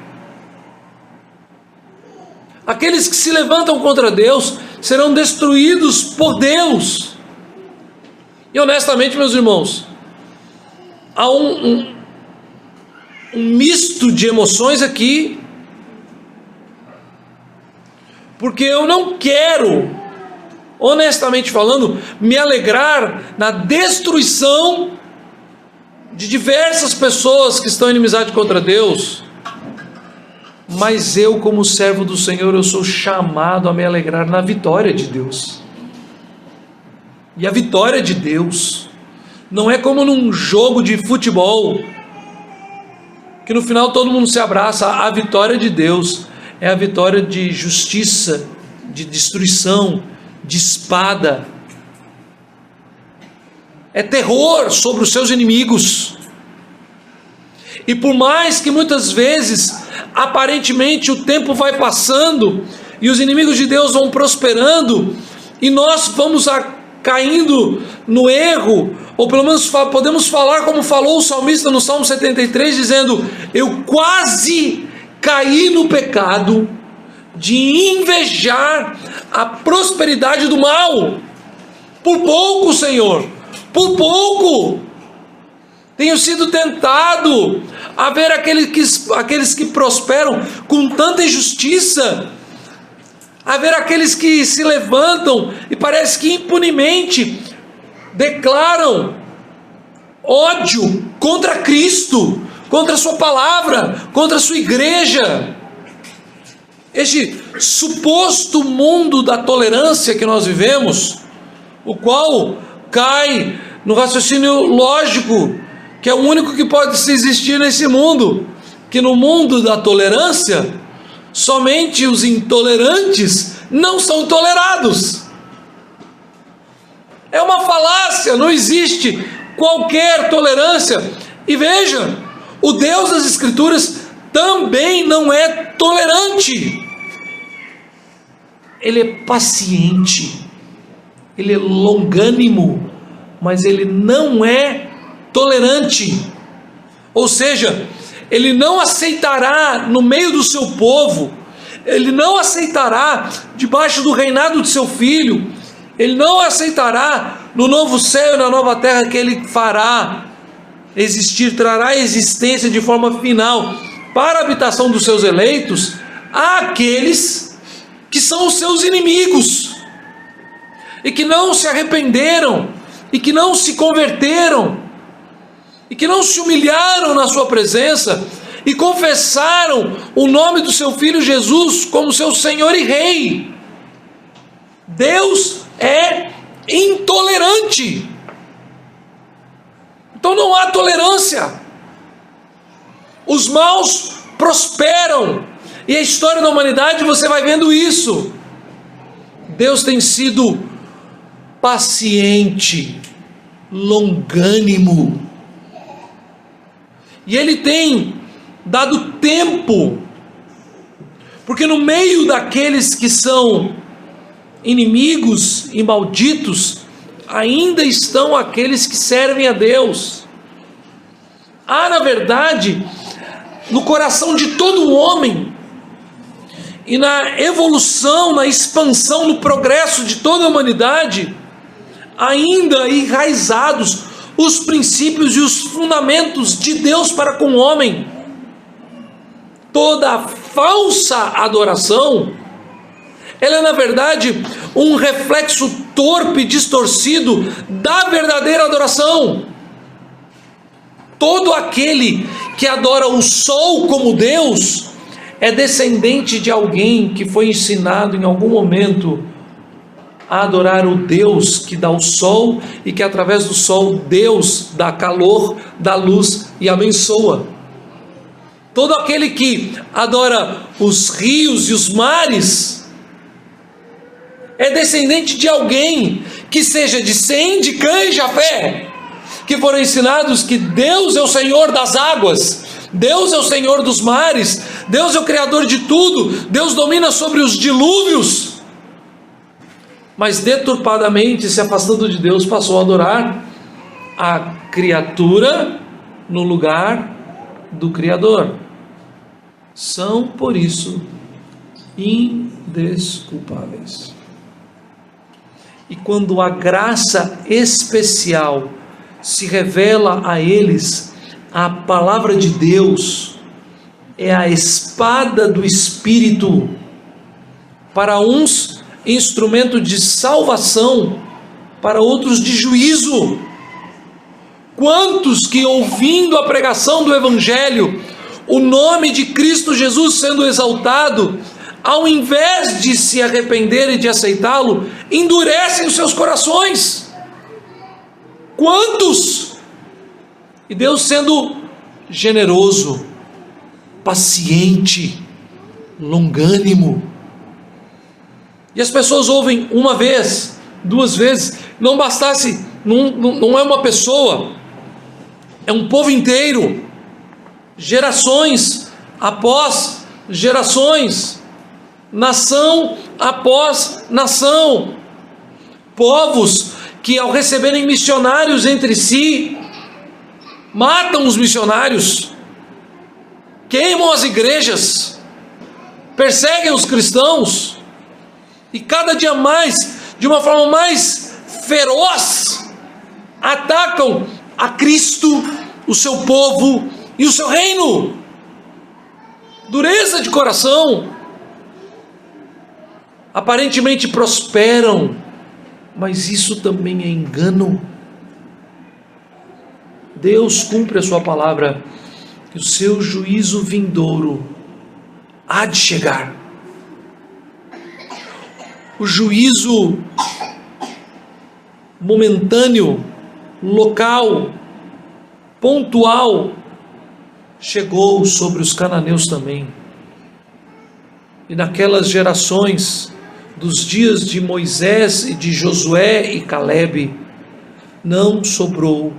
Aqueles que se levantam contra Deus serão destruídos por Deus. E honestamente, meus irmãos, há um misto de emoções aqui, porque eu não quero, honestamente falando, me alegrar na destruição de diversas pessoas que estão em inimizade contra Deus. Mas eu, como servo do Senhor, eu sou chamado a me alegrar na vitória de Deus. E a vitória de Deus não é como num jogo de futebol, que no final todo mundo se abraça. A vitória de Deus é a vitória de justiça, de destruição, de espada. É terror sobre os seus inimigos. E por mais que muitas vezes, aparentemente, o tempo vai passando e os inimigos de Deus vão prosperando e nós vamos caindo no erro, ou pelo menos podemos falar como falou o salmista no Salmo 73, dizendo: eu quase caí no pecado de invejar a prosperidade do mal. Por pouco, Senhor, por pouco. Tenho sido tentado a ver aqueles que prosperam com tanta injustiça, a ver aqueles que se levantam e parece que impunemente declaram ódio contra Cristo, contra a sua palavra, contra a sua igreja. Este suposto mundo da tolerância que nós vivemos, o qual cai no raciocínio lógico, que é o único que pode existir nesse mundo, que no mundo da tolerância, somente os intolerantes não são tolerados. É uma falácia, não existe qualquer tolerância. E veja, o Deus das Escrituras também não é tolerante. Ele é paciente, ele é longânimo, mas ele não é tolerante. Ou seja, ele não aceitará no meio do seu povo, ele não aceitará debaixo do reinado de seu filho, ele não aceitará no novo céu e na nova terra que ele fará existir, trará existência de forma final para a habitação dos seus eleitos, àqueles que são os seus inimigos, e que não se arrependeram, e que não se converteram, e que não se humilharam na sua presença, e confessaram o nome do seu Filho Jesus como seu Senhor e Rei. Deus é intolerante, então não há tolerância. Os maus prosperam, e a história da humanidade você vai vendo isso. Deus tem sido paciente, longânimo, e Ele tem dado tempo, porque no meio daqueles que são inimigos e malditos, ainda estão aqueles que servem a Deus. Há, na verdade, no coração de todo homem, e na evolução, na expansão, no progresso de toda a humanidade, ainda enraizados os princípios e os fundamentos de Deus para com o homem. Toda falsa adoração, ela é na verdade um reflexo torpe, distorcido da verdadeira adoração. Todo aquele que adora o sol como Deus é descendente de alguém que foi ensinado em algum momento a adorar o Deus que dá o sol, e que através do sol Deus dá calor, dá luz e abençoa. Todo aquele que adora os rios e os mares é descendente de alguém que seja de Sem, de Cã e Jafé, que foram ensinados que Deus é o Senhor das águas, Deus é o Senhor dos mares, Deus é o Criador de tudo, Deus domina sobre os dilúvios, mas deturpadamente, se afastando de Deus, passou a adorar a criatura no lugar do Criador. São, por isso, indesculpáveis. E quando a graça especial se revela a eles, a palavra de Deus é a espada do Espírito, para uns instrumento de salvação, para outros de juízo. Quantos que, ouvindo a pregação do Evangelho, o nome de Cristo Jesus sendo exaltado, ao invés de se arrepender e de aceitá-lo, endurecem os seus corações? Quantos? E Deus, sendo generoso, paciente, longânimo, e as pessoas ouvem uma vez, duas vezes, não bastasse, não é uma pessoa, é um povo inteiro, gerações após gerações, nação após nação, povos que, ao receberem missionários entre si, matam os missionários, queimam as igrejas, perseguem os cristãos, e cada dia mais, de uma forma mais feroz, atacam a Cristo o seu povo e o seu reino. Dureza de coração. Aparentemente prosperam, mas isso também é engano. Deus cumpre a sua palavra, que o seu juízo vindouro há de chegar. O juízo momentâneo, local, pontual, chegou sobre os cananeus também. E naquelas gerações dos dias de Moisés e de Josué e Calebe, não sobrou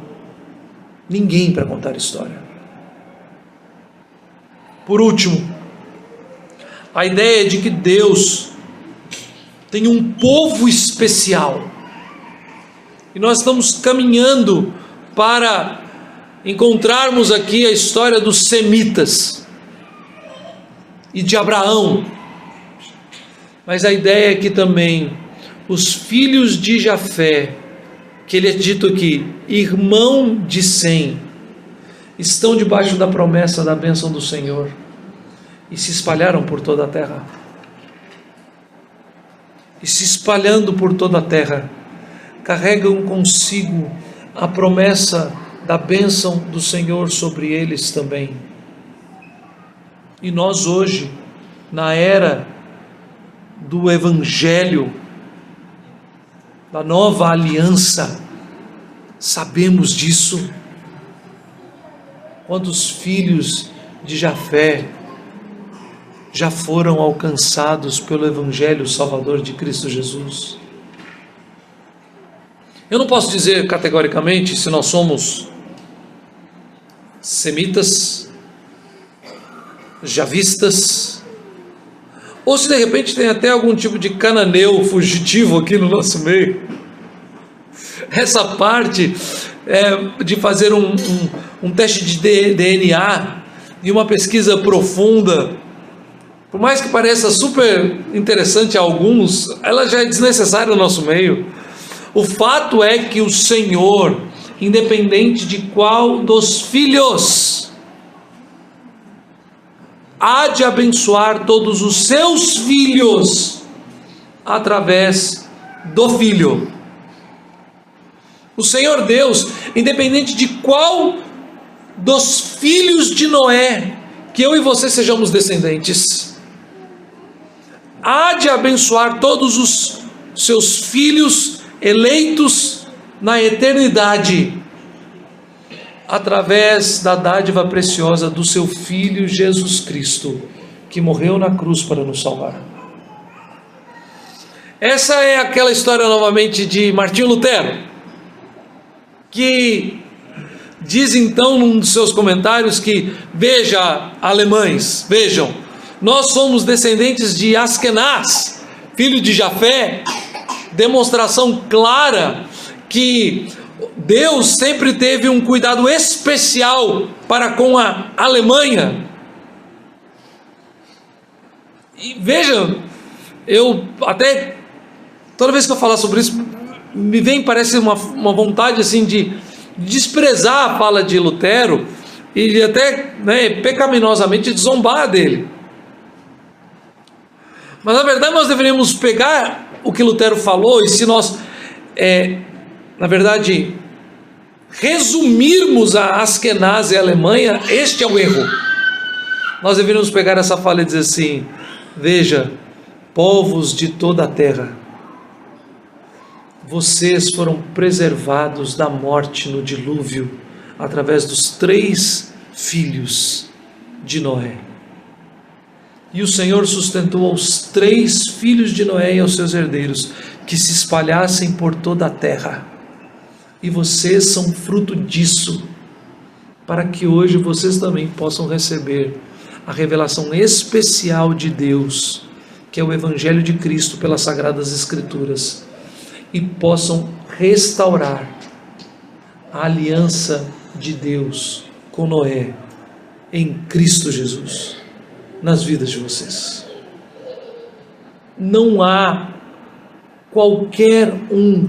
ninguém para contar a história. Por último, a ideia de que Deus tem um povo especial, e nós estamos caminhando para encontrarmos aqui a história dos semitas e de Abraão, mas a ideia é que também os filhos de Jafé, que ele é dito aqui, irmão de Sem, estão debaixo da promessa da bênção do Senhor e se espalharam por toda a terra. E se espalhando por toda a terra, carregam consigo a promessa da bênção do Senhor sobre eles também. E nós hoje, na era do Evangelho, da nova aliança, sabemos disso. Quantos filhos de Jafé já foram alcançados pelo Evangelho Salvador de Cristo Jesus? Eu não posso dizer categoricamente se nós somos semitas, javistas, ou se de repente tem até algum tipo de cananeu fugitivo aqui no nosso meio. Essa parte de fazer um teste de DNA e uma pesquisa profunda, por mais que pareça super interessante a alguns, ela já é desnecessária no nosso meio. O fato é que o Senhor, independente de qual dos filhos, há de abençoar todos os seus filhos através do Filho. O Senhor Deus, independente de qual dos filhos de Noé, que eu e você sejamos descendentes, há de abençoar todos os seus filhos eleitos na eternidade, através da dádiva preciosa do seu Filho Jesus Cristo, que morreu na cruz para nos salvar. Essa é aquela história novamente de Martinho Lutero, que diz então num dos seus comentários que, veja, alemães, vejam, nós somos descendentes de Askenaz, filho de Jafé, demonstração clara que Deus sempre teve um cuidado especial para com a Alemanha. E vejam, eu até, toda vez que eu falar sobre isso, me vem, parece uma vontade assim de desprezar a fala de Lutero e de até pecaminosamente de zombar dele. Mas na verdade nós deveríamos pegar o que Lutero falou, e se nós na verdade resumirmos a Askenaz e a Alemanha, este é o erro. Nós deveríamos pegar essa fala e dizer assim: veja, povos de toda a terra, vocês foram preservados da morte no dilúvio através dos 3 filhos de Noé. E o Senhor sustentou aos 3 filhos de Noé e aos seus herdeiros que se espalhassem por toda a terra. E vocês são fruto disso, para que hoje vocês também possam receber a revelação especial de Deus, que é o Evangelho de Cristo pelas Sagradas Escrituras, e possam restaurar a aliança de Deus com Noé em Cristo Jesus nas vidas de vocês. Não há qualquer um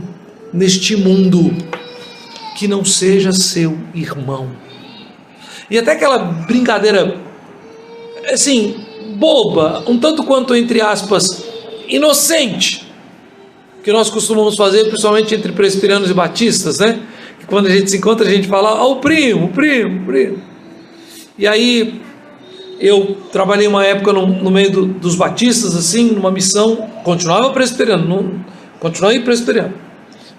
neste mundo que não seja seu irmão. E até aquela brincadeira, assim, boba, um tanto quanto, entre aspas, inocente, que nós costumamos fazer, principalmente entre presbiterianos e batistas, né? Que quando a gente se encontra, a gente fala, o primo. E aí, eu trabalhei uma época no meio dos batistas, assim, numa missão, continuei presbiteriano,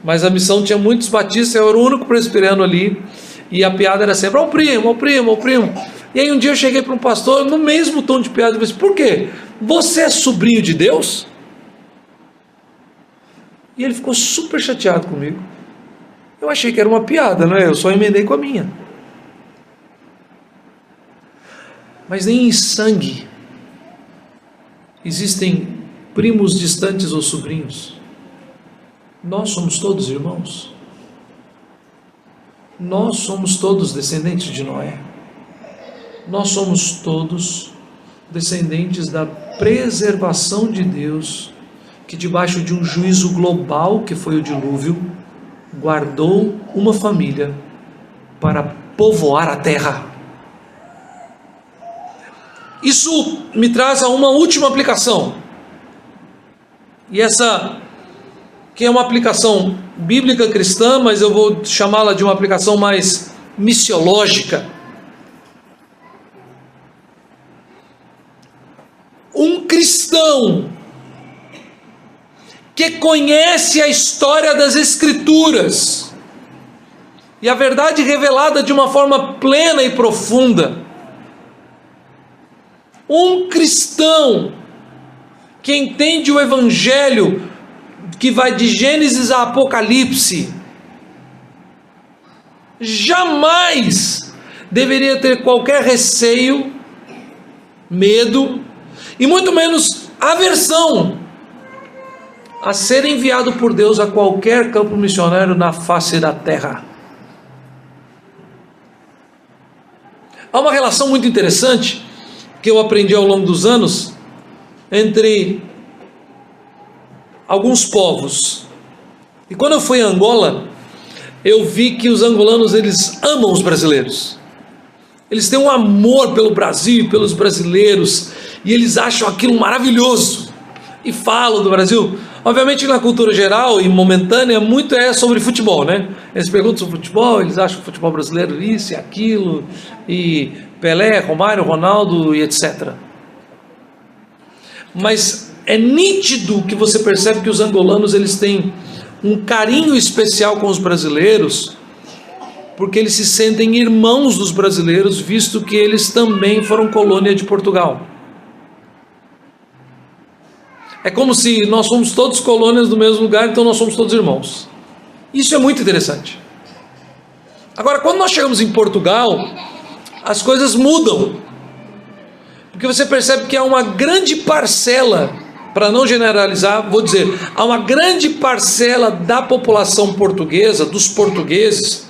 mas a missão tinha muitos batistas, eu era o único presbiteriano ali, e a piada era sempre, ó o primo. E aí um dia eu cheguei para um pastor, no mesmo tom de piada, eu disse, por quê? Você é sobrinho de Deus? E ele ficou super chateado comigo. Eu achei que era uma piada, não é? Eu só emendei com a minha. Mas nem em sangue existem primos distantes ou sobrinhos. Nós somos todos irmãos. Nós somos todos descendentes de Noé. Nós somos todos descendentes da preservação de Deus, que debaixo de um juízo global, que foi o dilúvio, guardou uma família para povoar a terra. Isso me traz a uma última aplicação, e essa que é uma aplicação bíblica cristã, mas eu vou chamá-la de uma aplicação mais missiológica. Um cristão que conhece a história das Escrituras e a verdade revelada de uma forma plena e profunda, um cristão que entende o Evangelho, que vai de Gênesis a Apocalipse, jamais deveria ter qualquer receio, medo, e muito menos aversão a ser enviado por Deus a qualquer campo missionário na face da terra. Há uma relação muito interessante que eu aprendi ao longo dos anos entre alguns povos. E quando eu fui a Angola, eu vi que os angolanos, eles amam os brasileiros. Eles têm um amor pelo Brasil e pelos brasileiros, e eles acham aquilo maravilhoso, e falam do Brasil. Obviamente, na cultura geral e momentânea, muito é sobre futebol, né? Eles perguntam sobre futebol, eles acham o futebol brasileiro isso e aquilo, e Pelé, Romário, Ronaldo e etc. Mas é nítido que você percebe que os angolanos, eles têm um carinho especial com os brasileiros, porque eles se sentem irmãos dos brasileiros, visto que eles também foram colônia de Portugal. É como se nós somos todos colônias do mesmo lugar, então nós somos todos irmãos. Isso é muito interessante. Agora, quando nós chegamos em Portugal, as coisas mudam, porque você percebe que há uma grande parcela, para não generalizar, vou dizer, há uma grande parcela da população portuguesa, dos portugueses,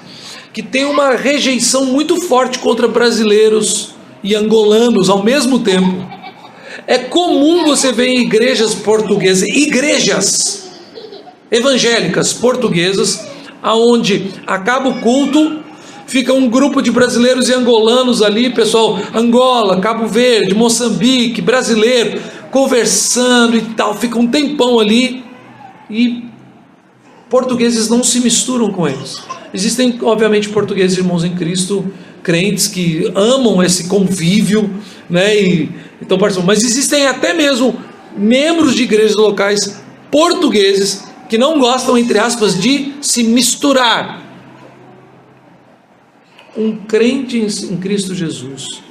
que tem uma rejeição muito forte contra brasileiros e angolanos ao mesmo tempo. É comum você ver em igrejas portuguesas, igrejas evangélicas portuguesas, aonde acaba o culto, fica um grupo de brasileiros e angolanos ali, pessoal, Angola, Cabo Verde, Moçambique, brasileiro, conversando e tal, fica um tempão ali, e portugueses não se misturam com eles. Existem, obviamente, portugueses irmãos em Cristo, crentes que amam esse convívio, né, então, mas existem até mesmo membros de igrejas locais portugueses que não gostam, entre aspas, de se misturar. Um crente em Cristo Jesus,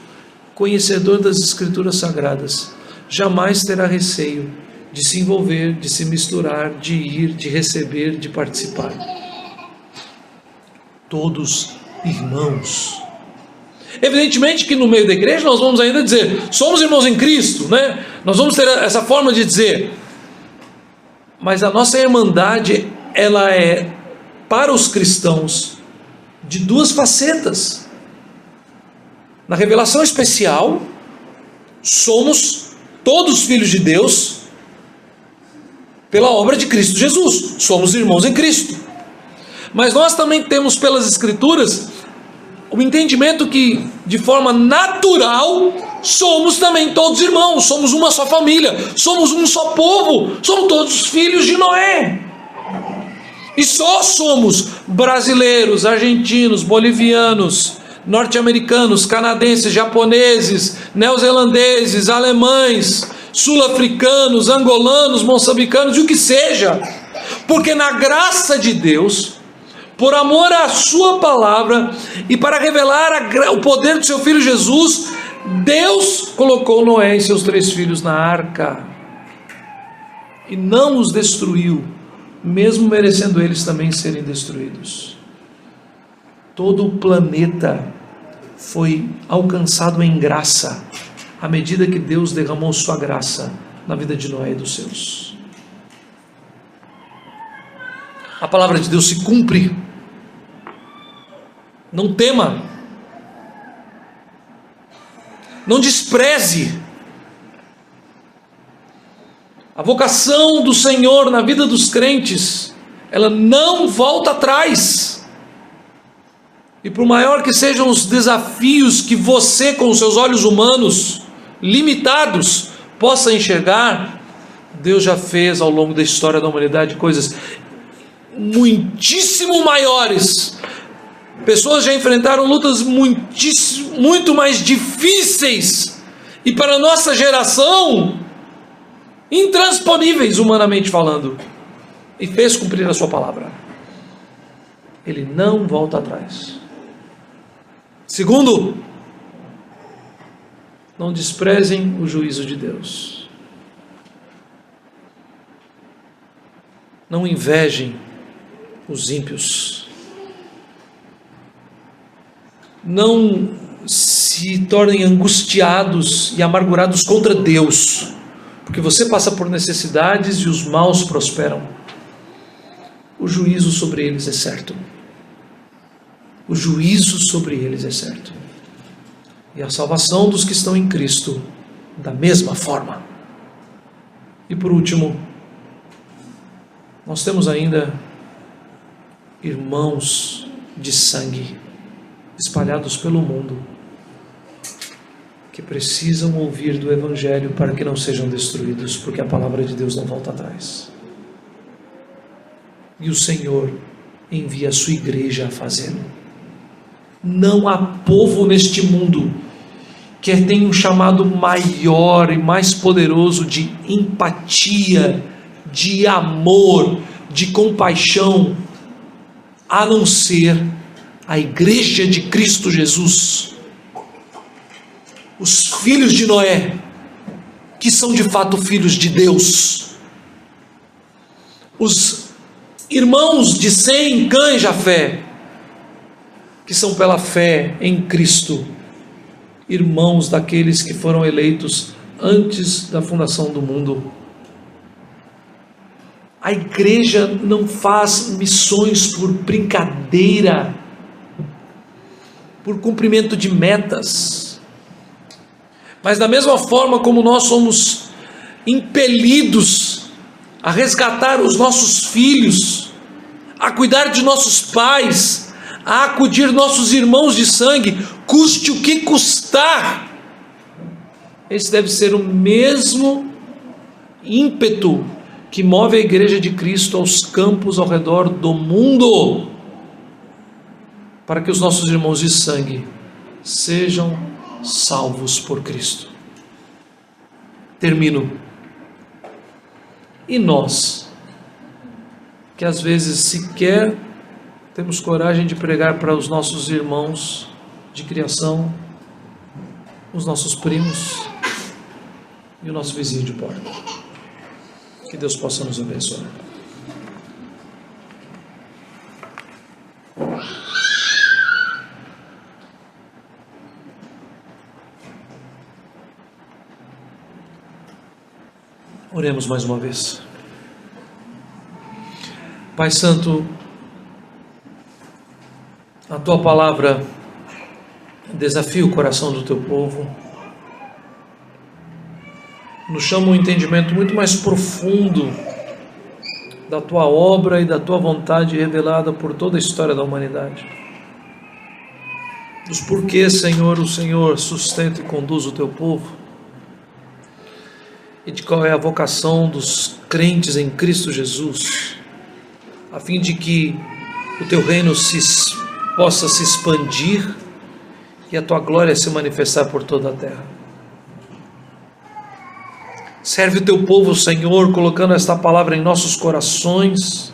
conhecedor das Escrituras Sagradas, jamais terá receio de se envolver, de se misturar, de ir, de receber, de participar. Todos irmãos. Evidentemente que no meio da igreja nós vamos ainda dizer, somos irmãos em Cristo, né? Nós vamos ter essa forma de dizer, mas a nossa irmandade, ela é, para os cristãos, de duas facetas. Na revelação especial, somos todos filhos de Deus, pela obra de Cristo Jesus, somos irmãos em Cristo. Mas nós também temos pelas Escrituras o entendimento que, de forma natural, somos também todos irmãos, somos uma só família, somos um só povo, somos todos filhos de Noé. E só somos brasileiros, argentinos, bolivianos, norte-americanos, canadenses, japoneses, neozelandeses, alemães, sul-africanos, angolanos, moçambicanos, e o que seja, porque na graça de Deus, por amor à sua palavra e para revelar o poder do seu filho Jesus, Deus colocou Noé e seus 3 filhos na arca e não os destruiu, mesmo merecendo eles também serem destruídos. Todo o planeta foi alcançado em graça à medida que Deus derramou sua graça na vida de Noé e dos seus. A palavra de Deus se cumpre. Não tema, não despreze. A vocação do Senhor na vida dos crentes, ela não volta atrás. E por maior que sejam os desafios que você, com os seus olhos humanos limitados, possa enxergar, Deus já fez ao longo da história da humanidade coisas muitíssimo maiores. Pessoas já enfrentaram lutas muito mais difíceis e, para a nossa geração, intransponíveis humanamente falando, e fez cumprir a sua palavra. Ele não volta atrás. Segundo, não desprezem o juízo de Deus. Não invejem os ímpios. Não se tornem angustiados e amargurados contra Deus, porque você passa por necessidades e os maus prosperam. O juízo sobre eles é certo. O juízo sobre eles é certo. E a salvação dos que estão em Cristo, da mesma forma. E por último, nós temos ainda irmãos de sangue espalhados pelo mundo, que precisam ouvir do Evangelho para que não sejam destruídos, porque a palavra de Deus não volta atrás. E o Senhor envia a sua igreja a fazê-lo. Não há povo neste mundo que tenha um chamado maior e mais poderoso de empatia, de amor, de compaixão, a não ser a igreja de Cristo Jesus, os filhos de Noé, que são de fato filhos de Deus, os irmãos de Sem, Cã e Jafé, que são pela fé em Cristo, irmãos daqueles que foram eleitos antes da fundação do mundo. A igreja não faz missões por brincadeira, por cumprimento de metas, mas da mesma forma como nós somos impelidos a resgatar os nossos filhos, a cuidar de nossos pais, a acudir nossos irmãos de sangue, custe o que custar, esse deve ser o mesmo ímpeto que move a igreja de Cristo aos campos ao redor do mundo, para que os nossos irmãos de sangue sejam salvos por Cristo. Termino. E nós, que às vezes sequer temos coragem de pregar para os nossos irmãos de criação, os nossos primos e o nosso vizinho de porta. Que Deus possa nos abençoar. Oremos mais uma vez. Pai Santo, a Tua palavra desafia o coração do Teu povo, nos chama um entendimento muito mais profundo da Tua obra e da Tua vontade revelada por toda a história da humanidade. dos porquês, Senhor, o Senhor sustenta e conduz o teu povo, e de qual é a vocação dos crentes em Cristo Jesus, a fim de que o teu reino possa se expandir e a tua glória se manifestar por toda a terra. Serve o teu povo, Senhor, colocando esta palavra em nossos corações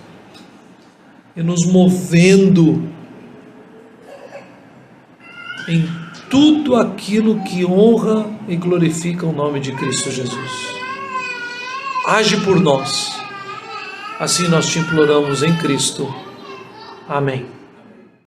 e nos movendo em tudo aquilo que honra e glorifica o nome de Cristo Jesus. Age por nós, assim nós te imploramos em Cristo. Amém.